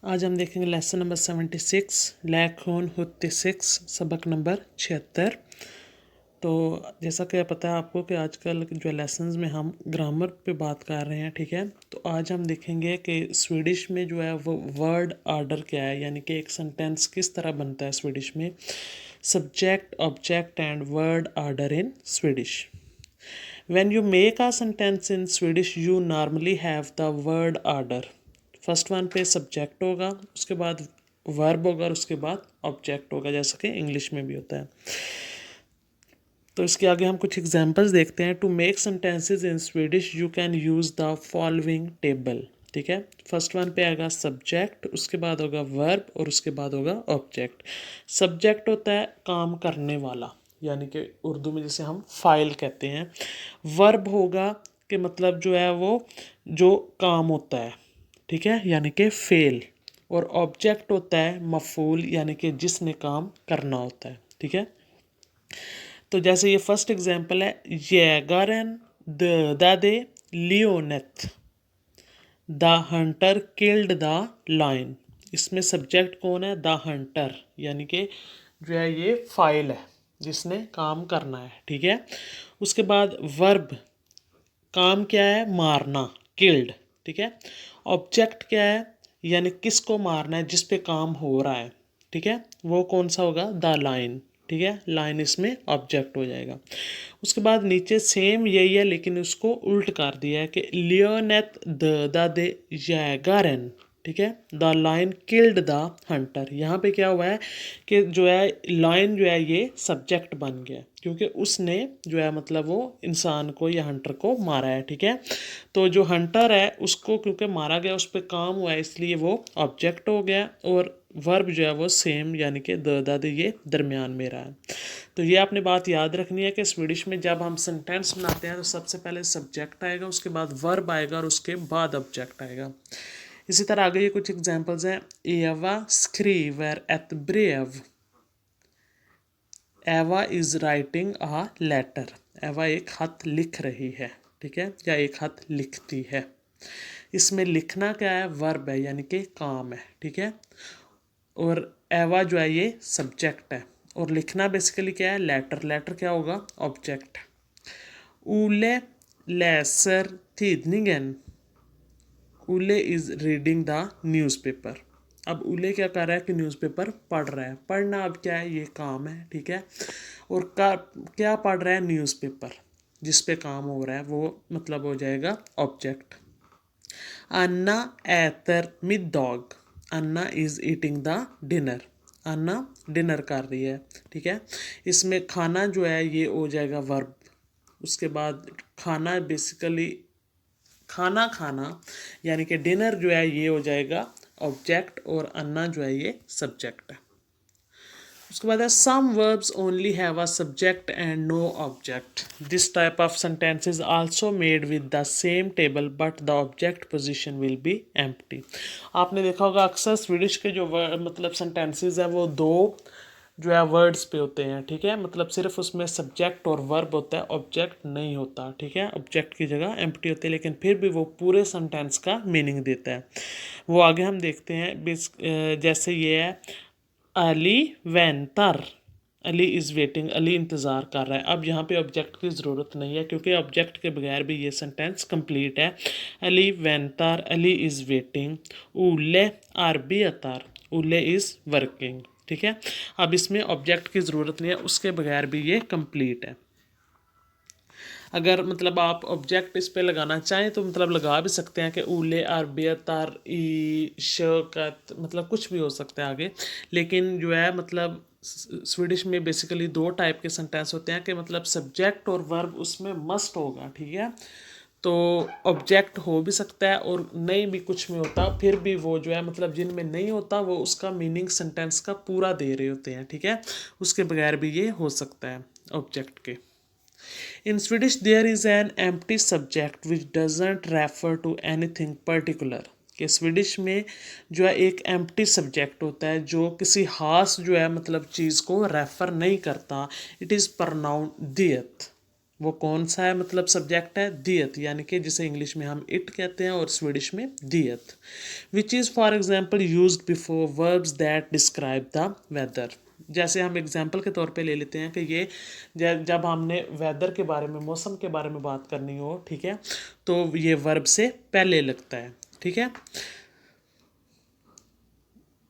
आज हम देखेंगे लेसन नंबर 76 लैखोन हुत्ती 6 सबक नंबर 76। तो जैसा कि पता है आपको कि आजकल जो लेसन्स में हम ग्रामर पे बात कर रहे हैं, ठीक है। तो आज हम देखेंगे कि स्वीडिश में जो है वो वर्ड ऑर्डर क्या है, यानी कि एक सेंटेंस किस तरह बनता है स्वीडिश में। Subject, object and word order in Swedish. When you make a sentence in Swedish, you normally have the word order. First one पे सब्जेक्ट होगा, उसके बाद वर्ब होगा और उसके बाद ऑब्जेक्ट होगा, जैसा कि इंग्लिश में भी होता है। तो इसके आगे हम कुछ एग्जांपल्स देखते हैं। To make sentences in Swedish you can use the following table, ठीक है। फर्स्ट वन पे आएगा सब्जेक्ट, उसके बाद होगा वर्ब और उसके बाद होगा ऑब्जेक्ट। सब्जेक्ट होता है काम करने वाला, यानी कि उर्दू में जैसे हम फाइल कहते हैं। वर्ब होगा कि मतलब जो है वो जो काम होता है, ठीक है, यानी कि फेल। और ऑब्जेक्ट होता है मफूल, यानी कि जिसने काम करना होता है, ठीक है। तो जैसे ये फर्स्ट एग्जांपल है, jägaren dödade leonet, the hunter killed the lion. इसमें सब्जेक्ट कौन है? द हंटर, यानी कि जो है ये फाइल है जिसने काम करना है, ठीक है। उसके बाद वर्ब, काम क्या है? मारना, किल्ड, ठीक है। ऑब्जेक्ट क्या है? यानी किसको मारना है, जिस पे काम हो रहा है, ठीक है। वो कौन सा होगा? द लाइन, ठीक है। लाइन इसमें ऑब्जेक्ट हो जाएगा। उसके बाद नीचे सेम यही है लेकिन उसको उल्ट कर दिया है कि लियोनेथ द जैगारन, ठीक है, the line killed the Hunter. यहाँ पे क्या हुआ है कि जो है लाइन जो है ये सब्जेक्ट बन गया क्योंकि उसने जो है मतलब वो इंसान को या हंटर को मारा है, ठीक है। तो जो हंटर है उसको क्योंकि मारा गया, उस पर काम हुआ है, इसलिए वो ऑब्जेक्ट हो गया। और वर्ब जो है वो सेम, यानी कि द ये दरमियान में रहा है। तो ये आपने बात याद रखनी है कि स्वीडिश में जब हम सेंटेंस बनाते हैं तो सबसे पहले सब्जेक्ट आएगा, उसके बाद वर्ब आएगा और उसके बाद ऑब्जेक्ट आएगा। इसी तरह आगे ये कुछ एग्जांपल्स हैं। एवा स्क्रीवर एट ब्रेव, एवा इज राइटिंग अ लेटर। एवा एक खत लिख रही है, ठीक है, या एक खत लिखती है। इसमें लिखना क्या है? वर्ब है, यानी कि काम है, ठीक है। और एवा जो है ये सब्जेक्ट है और लिखना बेसिकली क्या है? लेटर। लेटर क्या होगा? ऑब्जेक्ट। Ole läser tidningen, उले इज़ रीडिंग द न्यूज़पेपर। अब उले क्या कर रहा है कि न्यूज़पेपर पढ़ रहा है। पढ़ना अब क्या है? ये काम है, ठीक है। और का क्या पढ़ रहा है? न्यूज़पेपर, जिस पे काम हो रहा है वो मतलब हो जाएगा object. Anna äter middag, Anna is eating the dinner. Anna dinner कर रही है, ठीक है। इसमें खाना जो है ये हो जाएगा वर्ब। उसके बाद खाना बेसिकली खाना खाना, यानी कि डिनर जो है ये हो जाएगा ऑब्जेक्ट और अन्ना जो है ये सब्जेक्ट है। उसके बाद है some verbs only have a subject and no object, this type of sentences also made with the same table but the object position will be empty. आपने देखा होगा अक्सर स्वीडिश के जो मतलब सेंटेंसेस है वो दो जो है वर्ड्स पे होते हैं, ठीक है। मतलब सिर्फ उसमें सब्जेक्ट और वर्ब होता है, ऑब्जेक्ट नहीं होता, ठीक है। ऑब्जेक्ट की जगह एम्प्टी होती है, लेकिन फिर भी वो पूरे सेंटेंस का मीनिंग देता है। वो आगे हम देखते हैं। जैसे ये है अली वैंतर, अली इज़ वेटिंग, अली इंतज़ार कर रहा है। अब यहाँ पे ऑब्जेक्ट की ज़रूरत नहीं है क्योंकि ऑब्जेक्ट के बगैर भी ये सेंटेंस कंप्लीट है। अली वैंतर, अली इज़ वेटिंग, उले आरबीयतर, उले इज़ वर्किंग, ठीक है। अब इसमें ऑब्जेक्ट की ज़रूरत नहीं है, उसके बगैर भी ये कंप्लीट है। अगर मतलब आप ऑब्जेक्ट इस पे लगाना चाहें तो मतलब लगा भी सकते हैं कि उले आरबियतार ई शकत, मतलब कुछ भी हो सकता है आगे। लेकिन जो है मतलब स्वीडिश में बेसिकली दो टाइप के सेंटेंस होते हैं कि मतलब सब्जेक्ट और वर्ब उसमें मस्ट होगा, ठीक है। तो ऑब्जेक्ट हो भी सकता है और नहीं भी कुछ में होता, फिर भी वो जो है मतलब जिनमें नहीं होता वो उसका मीनिंग सेंटेंस का पूरा दे रहे होते हैं, ठीक है। उसके बगैर भी ये हो सकता है ऑब्जेक्ट के। In Swedish, there is an empty subject which doesn't refer to anything particular. कि स्वीडिश में जो है एक एम्प्टी सब्जेक्ट होता है जो किसी खास जो है मतलब चीज़ को रेफ़र नहीं करता। इट इज़ प्रनाउन दियत, वो कौन सा है, मतलब सब्जेक्ट है दियत, यानी कि जिसे इंग्लिश में हम इट कहते हैं और स्वीडिश में दियत, which is for example use before verbs that describe the weather. जैसे हम एग्जाम्पल के तौर पे ले लेते हैं कि ये जब हमने वेदर के बारे में, मौसम के बारे में बात करनी हो, ठीक है, तो ये वर्ब से पहले लगता है, ठीक है।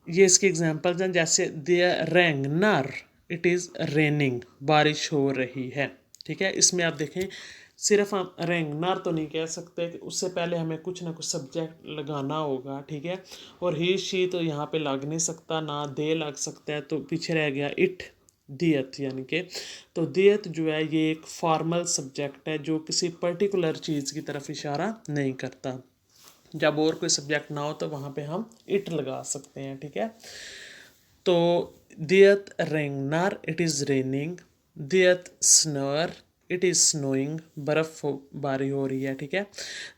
ये इसके एग्जाम्पल्स हैं, जैसे देयर रेगनर, इट इज़ रेनिंग, बारिश हो रही है, ठीक है। इसमें आप देखें सिर्फ हम रेगनर तो नहीं कह सकते कि उससे पहले हमें कुछ ना कुछ सब्जेक्ट लगाना होगा, ठीक है। और ही शी तो यहाँ पे लग नहीं सकता, ना दे लग सकता है, तो पीछे रह गया इट, दियत, यानी कि तो दियत जो है ये एक फॉर्मल सब्जेक्ट है जो किसी पर्टिकुलर चीज़ की तरफ इशारा नहीं करता। जब और कोई सब्जेक्ट ना हो तो वहाँ पे हम इट लगा सकते हैं, ठीक है। तो दियत रेगनार, इट इज़ रेनिंग, दियत स्नोर, इट इज़ स्नोइंग, बर्फ़ बारी हो रही है, ठीक है।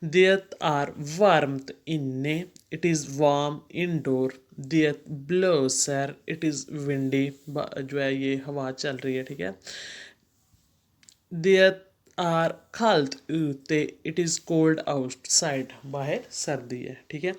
दियत आर वार्मथ इन्ने, इट इज़ वार्म इनडोर, दियत ब्लोसर, इट इज़ विंडी, जो है ये हवा चल रही है, ठीक है। दियत आर खाल्ट ute, it is cold outside, बाहर सर्दी है, ठीक है।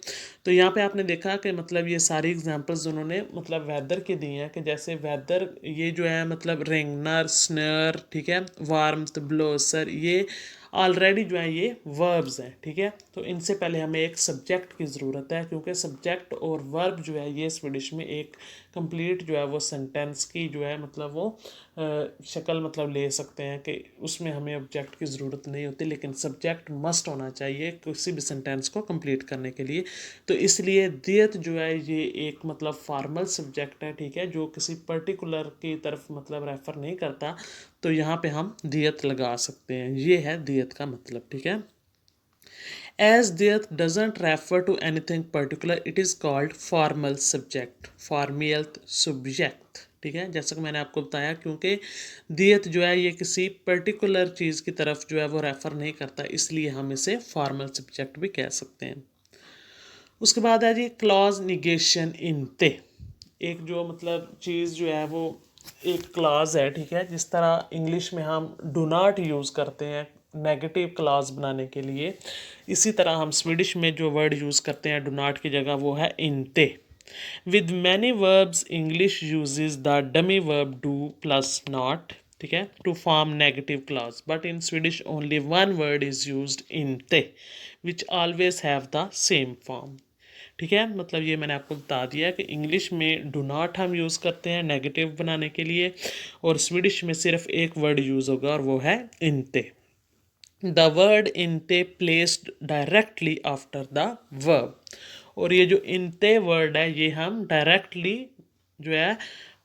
तो यहाँ पे आपने देखा कि मतलब ये सारी एग्जांपल्स उन्होंने मतलब वेदर के दिए हैं, कि जैसे वेदर ये जो है मतलब रेगनर, स्नर, ठीक है, वार्मथ, ब्लोसर, ये ऑलरेडी जो है ये वर्ब्स हैं, ठीक है। तो इनसे पहले हमें एक सब्जेक्ट की ज़रूरत है, क्योंकि सब्जेक्ट और वर्ब जो है ये स्वीडिश में एक कंप्लीट जो है वो सेंटेंस की जो है मतलब वो शक्ल मतलब ले सकते हैं, कि उसमें हमें ऑब्जेक्ट की ज़रूरत नहीं होती, लेकिन सब्जेक्ट मस्ट होना चाहिए किसी भी सेंटेंस को कंप्लीट करने के लिए। तो इसलिए दियत जो है ये एक मतलब फॉर्मल सब्जेक्ट है, ठीक है, जो किसी पर्टिकुलर की तरफ मतलब रेफ़र नहीं करता, तो यहाँ पे हम दियत लगा सकते हैं। ये है दियत का मतलब, ठीक है। As death doesn't refer to anything particular, it is called formal subject, formal subject, ठीक है। जैसा कि मैंने आपको बताया, क्योंकि दियत जो है ये किसी पर्टिकुलर चीज़ की तरफ जो है वो रेफ़र नहीं करता, इसलिए हम इसे फॉर्मल सब्जेक्ट भी कह सकते हैं। उसके बाद है जी क्लॉज निगेशन इनते, एक जो मतलब चीज़ जो है वो एक क्लॉज है, ठीक है। जिस तरह इंग्लिश में हम डू नॉट यूज़ करते हैं नेगेटिव क्लॉज बनाने के लिए, इसी तरह हम स्वीडिश में जो वर्ड यूज़ करते हैं डू नॉट की जगह वो है इनते। With many verbs English uses the dummy verb do plus not, ठीक है, to form negative clause, but in Swedish only one word is used इनते which always have the same form, ठीक है। मतलब ये मैंने आपको बता दिया कि इंग्लिश में डू नॉट हम यूज़ करते हैं नेगेटिव बनाने के लिए, और स्वीडिश में सिर्फ एक वर्ड यूज़ होगा और वो है इनते। द वर्ड इनते placed directly after the verb, और ये जो इनते वर्ड है ये हम डायरेक्टली जो है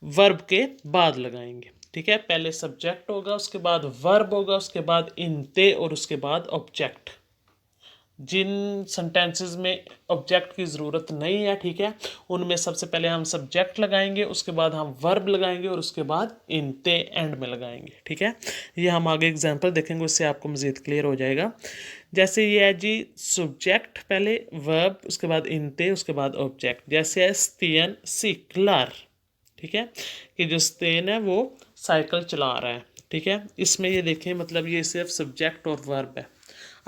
वर्ब के बाद लगाएंगे, ठीक है। पहले सब्जेक्ट होगा, उसके बाद वर्ब होगा, उसके बाद इनते, और उसके बाद ऑब्जेक्ट। जिन सेंटेंसेस में ऑब्जेक्ट की ज़रूरत नहीं है, ठीक है, उनमें सबसे पहले हम सब्जेक्ट लगाएंगे, उसके बाद हम वर्ब लगाएंगे, और उसके बाद इनते एंड में लगाएंगे, ठीक है। ये हम आगे एग्जांपल देखेंगे, उससे आपको मज़ीद क्लियर हो जाएगा। जैसे ये है जी सब्जेक्ट पहले वर्ब, उसके बाद इनते, उसके बाद ऑब्जेक्ट। जैसे है स्तेन सिकलर, ठीक है, कि जो स्तेन है वो साइकिल चला रहा है, ठीक है। इसमें ये देखें मतलब ये सिर्फ सब्जेक्ट और वर्ब है।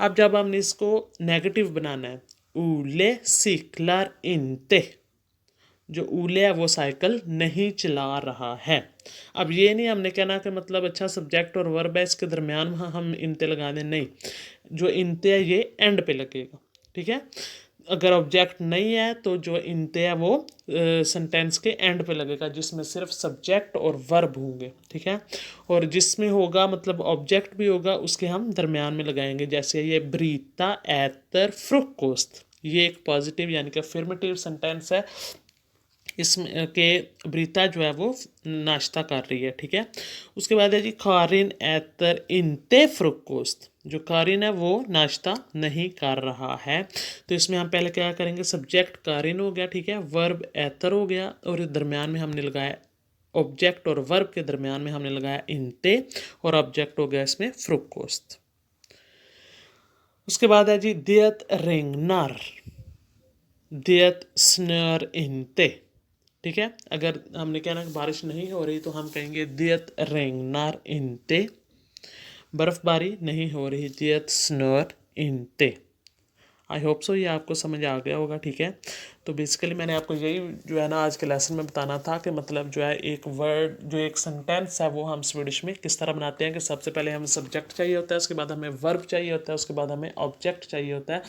अब जब हमने इसको नेगेटिव बनाना है, ऊले सिकलर इनते, जो ऊले है वो साइकिल नहीं चला रहा है। अब ये नहीं हमने कहना कि मतलब अच्छा सब्जेक्ट और वर्ब है इसके दरमियान हम इनते लगा दें, नहीं, जो इनते है ये एंड पे लगेगा, ठीक है। अगर ऑब्जेक्ट नहीं है तो जो इनते है वो सेंटेंस के एंड पे लगेगा, जिसमें सिर्फ सब्जेक्ट और वर्ब होंगे, ठीक है। और जिसमें होगा मतलब ऑब्जेक्ट भी होगा, उसके हम दरमियान में लगाएंगे। जैसे ये ब्रीता एतर फ्रुकोस्ट, ये एक पॉजिटिव यानी कि अफर्मेटिव सेंटेंस है, इसमें के ब्रीता जो है वो नाश्ता कर रही है, ठीक है। उसके बाद है जी कारिन एतर इनते फ्रुकोस्त, जो कारिन है वो नाश्ता नहीं कर रहा है। तो इसमें हम पहले क्या करेंगे, सब्जेक्ट कारिन हो गया, ठीक है, वर्ब एतर हो गया, और दरमियान में हमने लगाया ऑब्जेक्ट, और वर्ब के दरमियान में हमने लगाया इनते, और ऑब्जेक्ट हो गया इसमें फ्रुकोस्त। उसके बाद है जी दियत रेंगनार, दियत स्नर इनते, ठीक है। अगर हमने कहना कि बारिश नहीं हो रही तो हम कहेंगे दियत रेंगनार इनते, बर्फ़बारी नहीं हो रही, det snör inte। I hope so ये आपको समझ आ गया होगा, ठीक है। तो बेसिकली मैंने आपको यही जो है ना आज के लेसन में बताना था कि मतलब जो है एक वर्ड, जो एक सेंटेंस है वो हम स्वीडिश में किस तरह बनाते हैं कि सबसे पहले हमें सब्जेक्ट चाहिए होता है, उसके बाद हमें वर्ब चाहिए होता है, उसके बाद हमें ऑब्जेक्ट चाहिए होता है।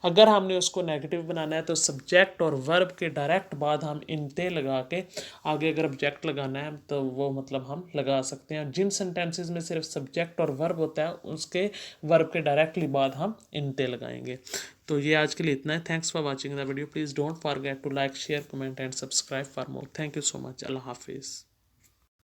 अगर हमने उसको नेगेटिव बनाना है तो सब्जेक्ट और वर्ब के डायरेक्ट बाद हम इनते लगा के आगे अगर ऑब्जेक्ट लगाना है तो वो मतलब हम लगा सकते हैं। जिन सेंटेंसेज में सिर्फ सब्जेक्ट और वर्ब होता है उसके वर्ब के डायरेक्टली बाद हम इनते लगाएंगे। तो ये आज के लिए इतना है। Thanks for watching the video. Please don't forget to like share comment and subscribe for more. Thank you so much. अल्लाह हाफिज़।